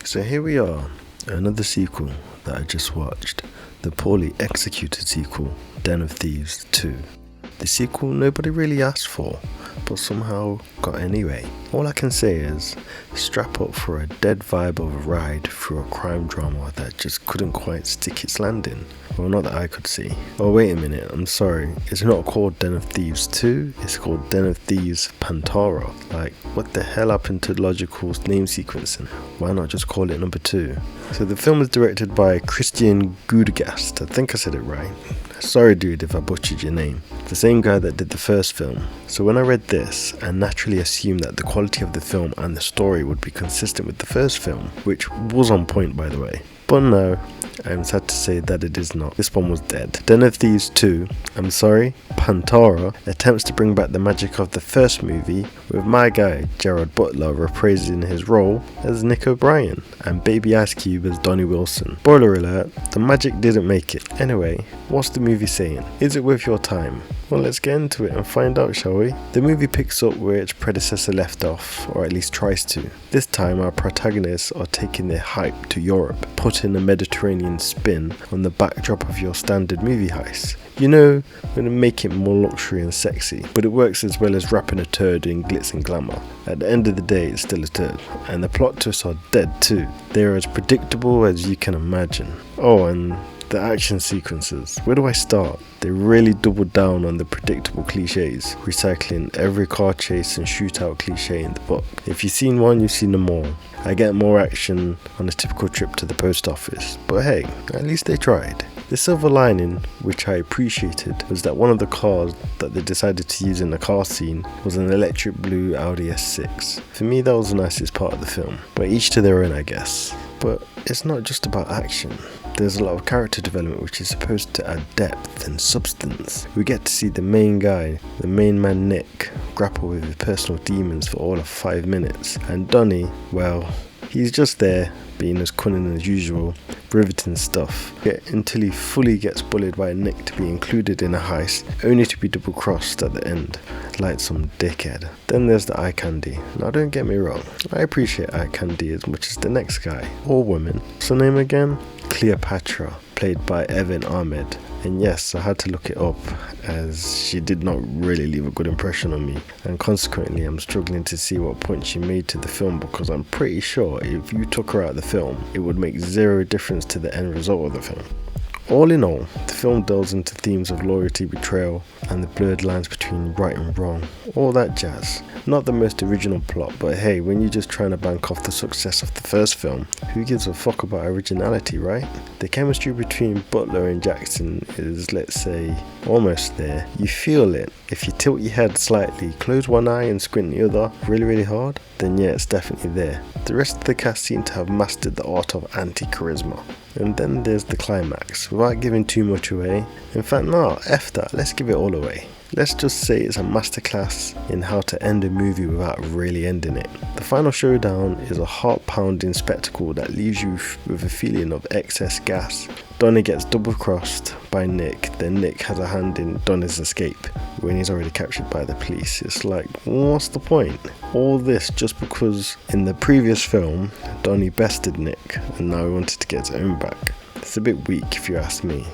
So here we are, another sequel that I just watched, the poorly executed sequel, Den of Thieves 2. The sequel nobody really asked for, but somehow got anyway. All I can say is, strap up for a dead vibe of a ride through a crime drama that just couldn't quite stick its landing. Well, not that I could see. Oh wait a minute, I'm sorry, it's not called Den of Thieves 2, it's called Den of Thieves Pantera. Like, what the hell happened to logical name sequencing? Why not just call it number 2? So the film is directed by Christian Gudegast, I think I said it right. Sorry dude if I butchered your name. The same guy that did the first film. So when I read this, I naturally assumed that the quality of the film and the story would be consistent with the first film, which was on point by the way. But no, I'm sad to say that it is not. This one was dead. Den of Thieves 2, Pantera, attempts to bring back the magic of the first movie with my guy Gerard Butler reprising his role as Nick O'Brien and Baby Ice Cube as Donnie Wilson. Spoiler alert, the magic didn't make it. Anyway, what's the movie saying? Is it worth your time? Well, let's get into it and find out, shall we? The movie picks up where its predecessor left off, or at least tries to. This time our protagonists are taking their hype to Europe, putting a Mediterranean spin on the backdrop of your standard movie heist. You know, we're gonna make it more luxury and sexy, but it works as well as wrapping a turd in glitz and glamour. At the end of the day, it's still a turd, and the plot twists are dead too. They are as predictable as you can imagine. Oh, and the action sequences. Where do I start? They really doubled down on the predictable cliches, recycling every car chase and shootout cliche in the book. If you've seen one, you've seen them all. I get more action on a typical trip to the post office, but hey, at least they tried. The silver lining, which I appreciated, was that one of the cars that they decided to use in the car scene was an electric blue Audi S6. For me, that was the nicest part of the film, but each to their own I guess. But it's not just about action. There's a lot of character development which is supposed to add depth and substance. We get to see the main guy, the main man Nick, grapple with his personal demons for all of 5 minutes. And Donnie, well, he's just there, being as cunning as usual, riveting stuff, yet until he fully gets bullied by Nick to be included in a heist, only to be double crossed at the end, like some dickhead. Then there's the eye candy. Now don't get me wrong, I appreciate eye candy as much as the next guy, or woman. What's her name again? Cleopatra, played by Evan Ahmed. And yes, I had to look it up as she did not really leave a good impression on me, and consequently I'm struggling to see what point she made to the film, because I'm pretty sure if you took her out of the film it would make zero difference to the end result of the film. All in all, the film delves into themes of loyalty, betrayal, and the blurred lines between right and wrong, all that jazz. Not the most original plot, but hey, when you're just trying to bank off the success of the first film, who gives a fuck about originality, right? The chemistry between Butler and Jackson is, let's say, almost there. You feel it. If you tilt your head slightly, close one eye and squint the other really hard, then yeah, it's definitely there. The rest of the cast seem to have mastered the art of anti-charisma. And then there's the climax, without giving too much away. In fact, no, F that, let's give it all away. Let's just say it's a masterclass in how to end a movie without really ending it. The final showdown is a heart-pounding spectacle that leaves you with a feeling of excess gas. Donnie gets double-crossed by Nick, then Nick has a hand in Donnie's escape when he's already captured by the police. It's like, what's the point? All this just because in the previous film, Donnie bested Nick and now he wanted to get his own back. It's a bit weak if you ask me.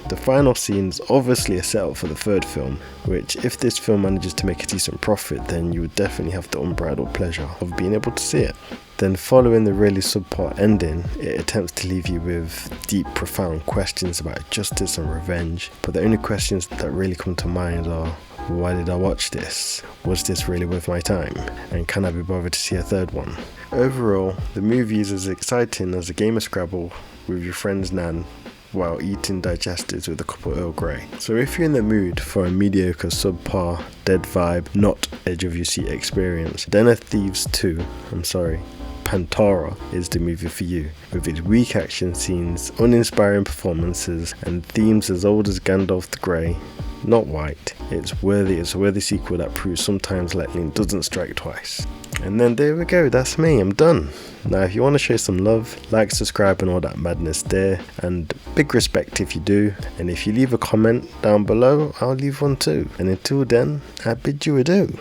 The final scene's obviously a setup for the third film, which if this film manages to make a decent profit, then you would definitely have the unbridled pleasure of being able to see it. Then following the really subpar ending, it attempts to leave you with deep, profound questions about justice and revenge, but the only questions that really come to mind are, why did I watch this? Was this really worth my time? And can I be bothered to see a third one? Overall, the movie is as exciting as a game of Scrabble with your friend's nan while eating digestives with a cup of Earl Grey. So if you're in the mood for a mediocre, subpar, dead vibe, not edge of your seat experience, Den of Thieves 2, Pantera is the movie for you. With its weak action scenes, uninspiring performances, and themes as old as Gandalf the Grey, not white, it's a worthy sequel that proves sometimes lightning doesn't strike twice. And then there we go, that's me, I'm done. Now if you want to show some love, like, subscribe and all that madness there, and big respect if you do, and if you leave a comment down below, I'll leave one too. And until then, I bid you adieu.